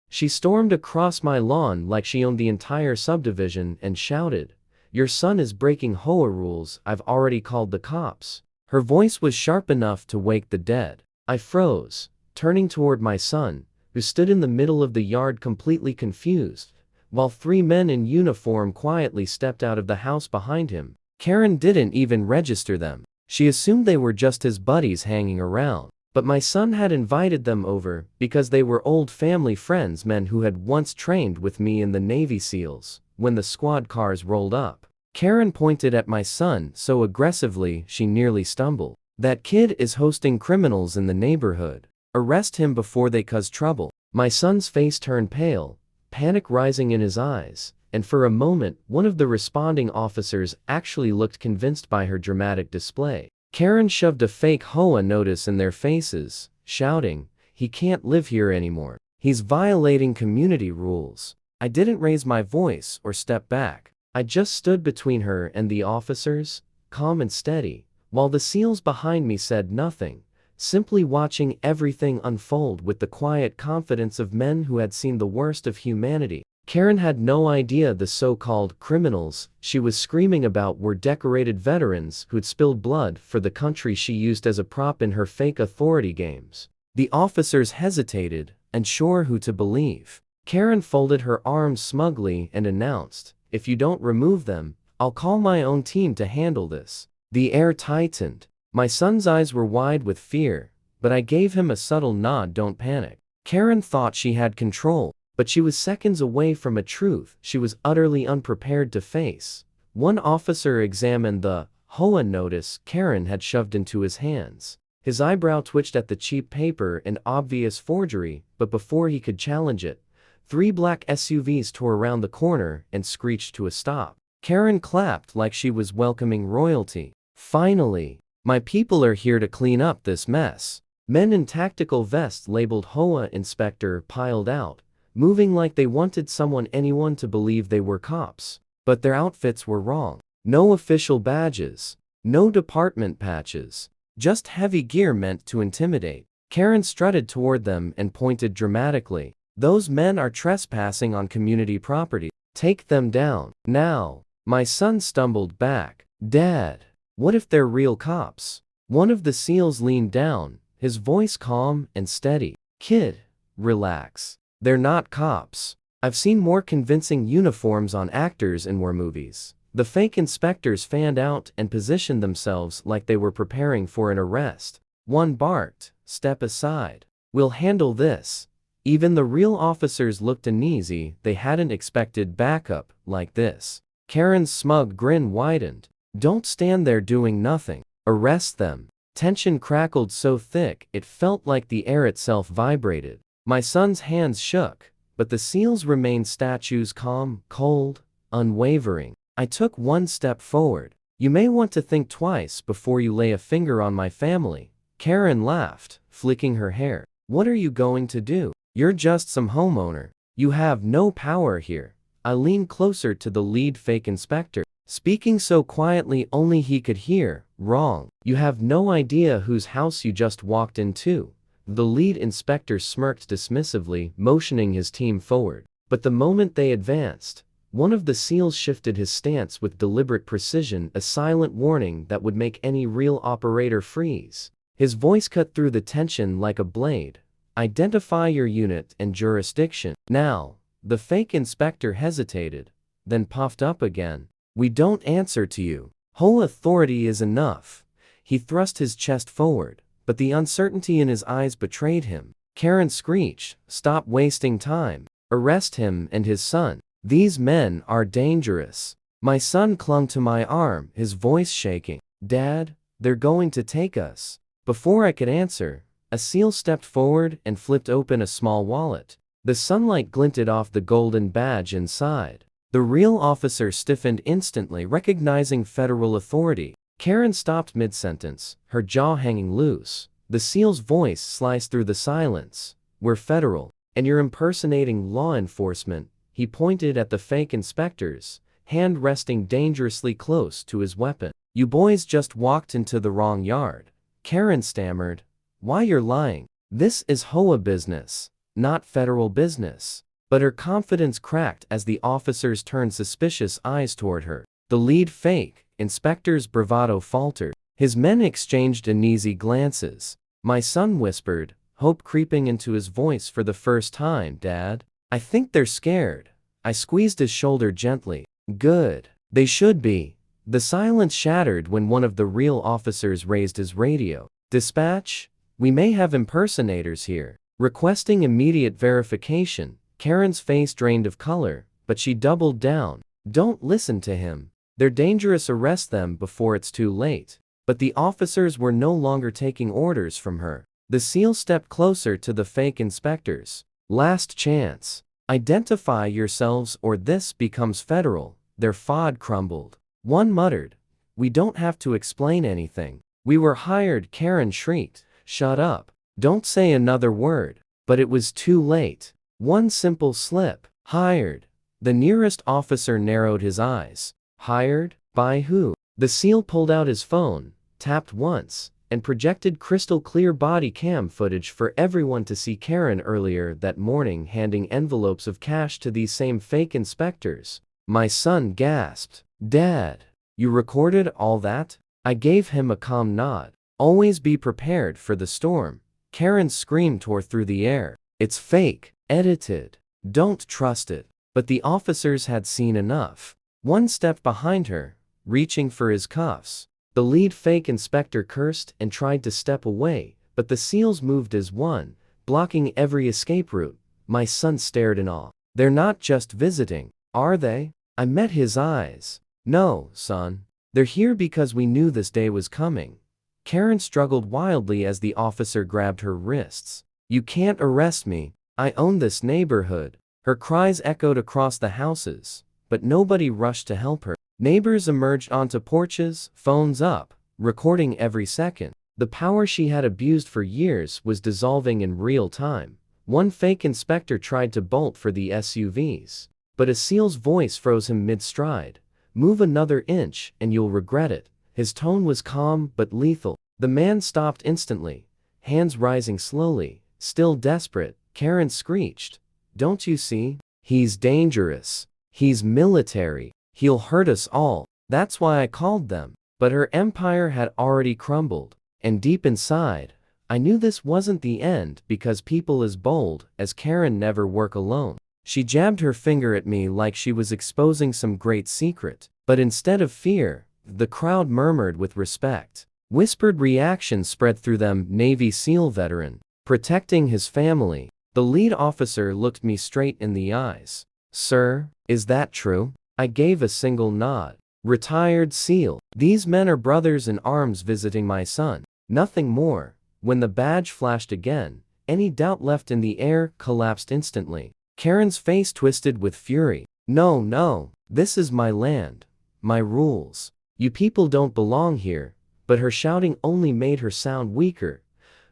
She stormed across my lawn like she owned the entire subdivision and shouted, "Your son is breaking HOA rules, I've already called the cops." Her voice was sharp enough to wake the dead. I froze, turning toward my son, who stood in the middle of the yard completely confused, while 3 men in uniform quietly stepped out of the house behind him. Karen didn't even register them. She assumed they were just his buddies hanging around. But my son had invited them over because they were old family friends, men who had once trained with me in the Navy SEALs. When the squad cars rolled up, Karen pointed at my son so aggressively she nearly stumbled. "That kid is hosting criminals in the neighborhood. Arrest him before they cause trouble." My son's face turned pale, panic rising in his eyes, and for a moment one of the responding officers actually looked convinced by her dramatic display. Karen shoved a fake HOA notice in their faces, shouting, "He can't live here anymore. He's violating community rules." I didn't raise my voice or step back. I just stood between her and the officers, calm and steady, while the SEALs behind me said nothing, simply watching everything unfold with the quiet confidence of men who had seen the worst of humanity. Karen had no idea the so-called criminals she was screaming about were decorated veterans who'd spilled blood for the country she used as a prop in her fake authority games. The officers hesitated, unsure who to believe. Karen folded her arms smugly and announced, "If you don't remove them, I'll call my own team to handle this." The air tightened. My son's eyes were wide with fear, but I gave him a subtle nod, "Don't panic." Karen thought she had control, but she was seconds away from a truth she was utterly unprepared to face. One officer examined the HOA notice Karen had shoved into his hands. His eyebrow twitched at the cheap paper and obvious forgery, but before he could challenge it, 3 black SUVs tore around the corner and screeched to a stop. Karen clapped like she was welcoming royalty. "Finally, my people are here to clean up this mess." Men in tactical vests labeled HOA inspector piled out, moving like they wanted anyone to believe they were cops. But their outfits were wrong. No official badges, no department patches, just heavy gear meant to intimidate. Karen strutted toward them and pointed dramatically. "Those men are trespassing on community property. Take them down, now." My son stumbled back. "Dad, what if they're real cops?" One of the SEALs leaned down, his voice calm and steady. "Kid, relax. They're not cops. I've seen more convincing uniforms on actors in war movies." The fake inspectors fanned out and positioned themselves like they were preparing for an arrest. One barked, "Step aside. We'll handle this." Even the real officers looked uneasy. They hadn't expected backup like this. Karen's smug grin widened. "Don't stand there doing nothing. Arrest them." Tension crackled so thick it felt like the air itself vibrated. My son's hands shook, but the SEALs remained statues, calm, cold, unwavering. I took one step forward. "You may want to think twice before you lay a finger on my family." Karen laughed, flicking her hair. "What are you going to do? You're just some homeowner. You have no power here." I leaned closer to the lead fake inspector, speaking so quietly only he could hear. "Wrong. You have no idea whose house you just walked into." The lead inspector smirked dismissively, motioning his team forward. But the moment they advanced, one of the SEALs shifted his stance with deliberate precision, a silent warning that would make any real operator freeze. His voice cut through the tension like a blade. "Identify your unit and jurisdiction, now." The fake inspector hesitated, then puffed up again. "We don't answer to you. Whole authority is enough." He thrust his chest forward, but the uncertainty in his eyes betrayed him. Karen screeched, "Stop wasting time. Arrest him and his son. These men are dangerous." My son clung to my arm, his voice shaking. "Dad, they're going to take us." Before I could answer, a SEAL stepped forward and flipped open a small wallet. The sunlight glinted off the golden badge inside. The real officer stiffened instantly, recognizing federal authority. Karen stopped mid-sentence, her jaw hanging loose. The SEAL's voice sliced through the silence. "We're federal, and you're impersonating law enforcement." He pointed at the fake inspectors, hand resting dangerously close to his weapon. "You boys just walked into the wrong yard." Karen stammered, "Why, you're lying. This is HOA business." not federal business. But her confidence cracked as the officers turned suspicious eyes toward her. The lead fake inspector's bravado faltered. His men exchanged uneasy glances. My son whispered, hope creeping into his voice for the first time. Dad, I think they're scared. I squeezed his shoulder gently. Good. They should be. The silence shattered when one of the real officers raised his radio. Dispatch, we may have impersonators here. Requesting immediate verification. Karen's face drained of color, but she doubled down. Don't listen to him. They're dangerous. Arrest them before it's too late. But the officers were no longer taking orders from her. The SEAL stepped closer to the fake inspectors. Last chance. Identify yourselves or this becomes federal. Their FOD crumbled. One muttered, we don't have to explain anything. We were hired. Karen shrieked, shut up. Don't say another word. But it was too late. One simple slip. Hired. The nearest officer narrowed his eyes. Hired? By who? The SEAL pulled out his phone, tapped once, and projected crystal clear body cam footage for everyone to see. Karen earlier that morning handing envelopes of cash to these same fake inspectors. My son gasped. Dad, you recorded all that? I gave him a calm nod. Always be prepared for the storm. Karen's scream tore through the air. It's fake. Edited. Don't trust it. But the officers had seen enough. One stepped behind her, reaching for his cuffs. The lead fake inspector cursed and tried to step away, but the SEALs moved as one, blocking every escape route. My son stared in awe. They're not just visiting, are they? I met his eyes. No, son. They're here because we knew this day was coming. Karen struggled wildly as the officer grabbed her wrists. You can't arrest me. I own this neighborhood. Her cries echoed across the houses, but nobody rushed to help her. Neighbors emerged onto porches, phones up, recording every second. The power she had abused for years was dissolving in real time. One fake inspector tried to bolt for the SUVs, but a SEAL's voice froze him mid-stride. Move another inch and you'll regret it. His tone was calm but lethal. The man stopped instantly, hands rising slowly, still desperate. Karen screeched. Don't you see? He's dangerous. He's military. He'll hurt us all. That's why I called them. But her empire had already crumbled. And deep inside, I knew this wasn't the end because people as bold as Karen never work alone. She jabbed her finger at me like she was exposing some great secret. But instead of fear, the crowd murmured with respect. Whispered reactions spread through them. Navy SEAL veteran. Protecting his family. The lead officer looked me straight in the eyes. Sir, is that true? I gave a single nod. Retired SEAL. These men are brothers in arms visiting my son. Nothing more. When the badge flashed again, any doubt left in the air collapsed instantly. Karen's face twisted with fury. No, no. This is my land. My rules. You people don't belong here. But her shouting only made her sound weaker.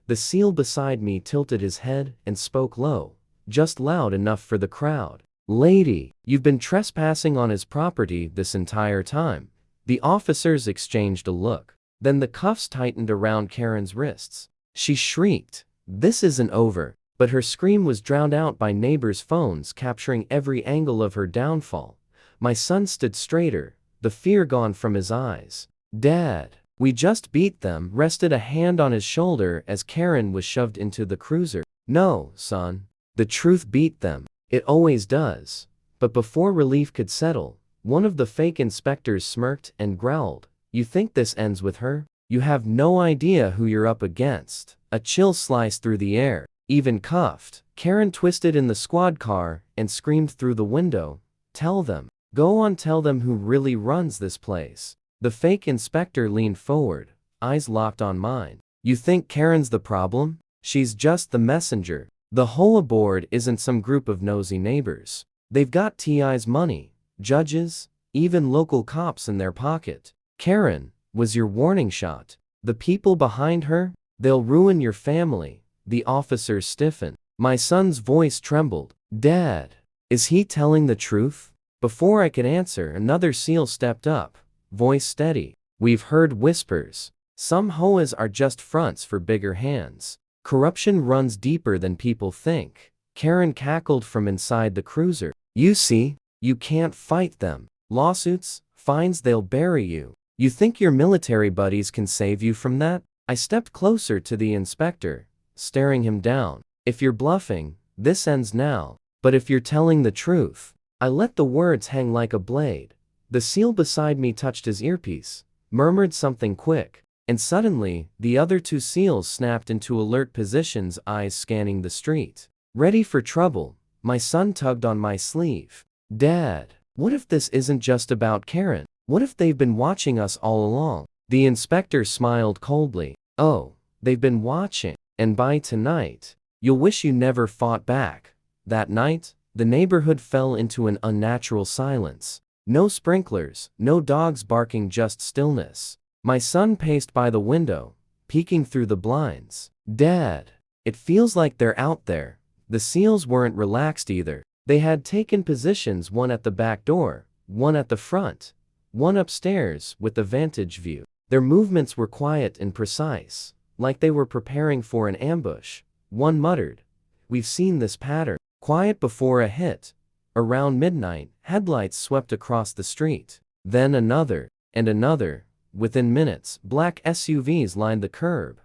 The SEAL beside me tilted his head and spoke low, just loud enough for the crowd. Lady, you've been trespassing on his property this entire time. The officers exchanged a look. Then the cuffs tightened around Karen's wrists. She shrieked. This isn't over. But her scream was drowned out by neighbors' phones capturing every angle of her downfall. My son stood straighter, the fear gone from his eyes. Dad. We just beat them. Rested a hand on his shoulder as Karen was shoved into the cruiser. No, son. The truth beat them. It always does. But before relief could settle, one of the fake inspectors smirked and growled. You think this ends with her? You have no idea who you're up against. A chill sliced through the air. Even cuffed, Karen twisted in the squad car and screamed through the window. Tell them. Go on, tell them who really runs this place. The fake inspector leaned forward, eyes locked on mine. You think Karen's the problem? She's just the messenger. The HOA board isn't some group of nosy neighbors. They've got TI's money, judges, even local cops in their pocket. Karen was your warning shot. The people behind her, they'll ruin your family. The officers stiffened. My son's voice trembled. Dad, is he telling the truth? Before I could answer, another SEAL stepped up. Voice steady. We've heard whispers. Some HOAs are just fronts for bigger hands. Corruption runs deeper than people think. Karen cackled from inside the cruiser. You see, you can't fight them. Lawsuits, fines, they'll bury you. You think your military buddies can save you from that? I stepped closer to the inspector, staring him down. If you're bluffing, this ends now. But if you're telling the truth. I let the words hang like a blade. The SEAL beside me touched his earpiece, murmured something quick, and suddenly, the other two SEALs snapped into alert positions, eyes scanning the street. Ready for trouble, my son tugged on my sleeve. Dad, what if this isn't just about Karen? What if they've been watching us all along? The inspector smiled coldly. Oh, they've been watching, and by tonight, you'll wish you never fought back. That night, the neighborhood fell into an unnatural silence. No sprinklers, no dogs barking, just stillness. My son paced by the window, peeking through the blinds. Dad, it feels like they're out there. The SEALs weren't relaxed either. They had taken positions, one at the back door, one at the front, one upstairs with the vantage view. Their movements were quiet and precise, like they were preparing for an ambush. One muttered, "We've seen this pattern." Quiet before a hit. Around midnight, headlights swept across the street. Then another, and another. Within minutes, black SUVs lined the curb,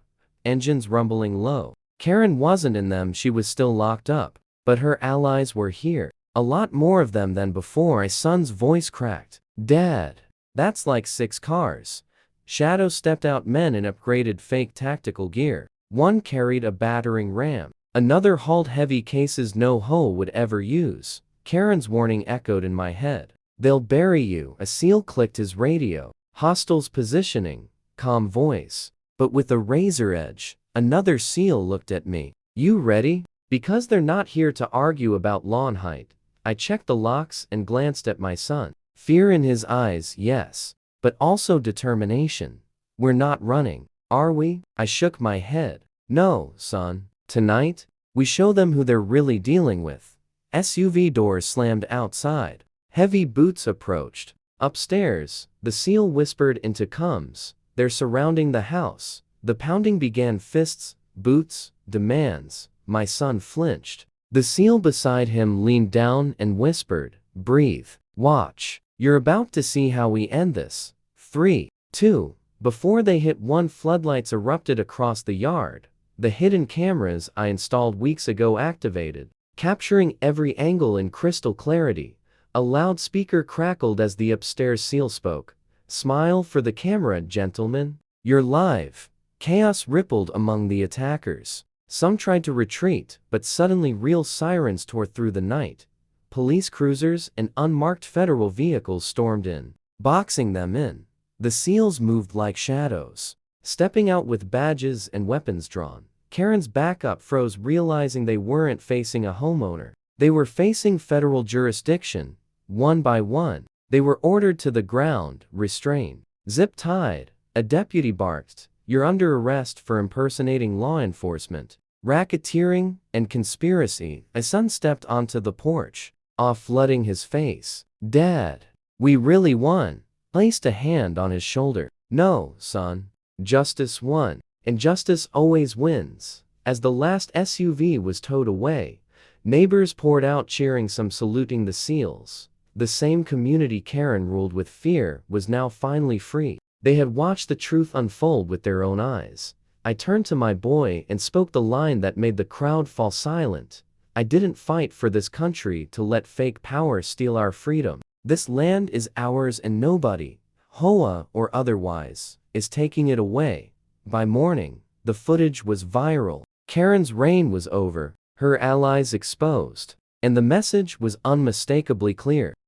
engines rumbling low. Karen wasn't in them, she was still locked up. But her allies were here. A lot more of them than before. My son's voice cracked. Dad, that's like 6 cars. Shadows stepped out, men in upgraded fake tactical gear. One carried a battering ram. Another hauled heavy cases no HOA would ever use. Karen's warning echoed in my head. They'll bury you. A SEAL clicked his radio. Hostiles positioning. Calm voice, but with a razor edge. Another SEAL looked at me. You ready? Because they're not here to argue about lawn height. I checked the locks and glanced at my son. Fear in his eyes, yes, but also determination. We're not running, are we? I shook my head. No, son. Tonight, we show them who they're really dealing with. SUV doors slammed outside. Heavy boots approached. Upstairs, the SEAL whispered into comms. They're surrounding the house. The pounding began, fists, boots, demands. My son flinched. The SEAL beside him leaned down and whispered, breathe, watch. You're about to see how we end this. 3, 2. Before they hit 1, floodlights erupted across the yard. The hidden cameras I installed weeks ago activated, capturing every angle in crystal clarity. A loudspeaker crackled as the upstairs SEAL spoke. Smile for the camera, gentlemen. You're live. Chaos rippled among the attackers. Some tried to retreat, but suddenly real sirens tore through the night. Police cruisers and unmarked federal vehicles stormed in, boxing them in. The SEALs moved like shadows, stepping out with badges and weapons drawn. Karen's backup froze, realizing they weren't facing a homeowner. They were facing federal jurisdiction. One by one, they were ordered to the ground, restrained, zip-tied. A deputy barked, "You're under arrest for impersonating law enforcement, racketeering, and conspiracy." My son stepped onto the porch, awe flooding his face. Dad, we really won. Placed a hand on his shoulder. No, son. Justice won. And justice always wins. As the last SUV was towed away, neighbors poured out, cheering, some saluting the SEALs. The same community Karen ruled with fear was now finally free. They had watched the truth unfold with their own eyes. I turned to my boy and spoke the line that made the crowd fall silent. I didn't fight for this country to let fake power steal our freedom. This land is ours and nobody, HOA or otherwise, is taking it away. By morning, the footage was viral. Karen's reign was over, her allies exposed, and the message was unmistakably clear.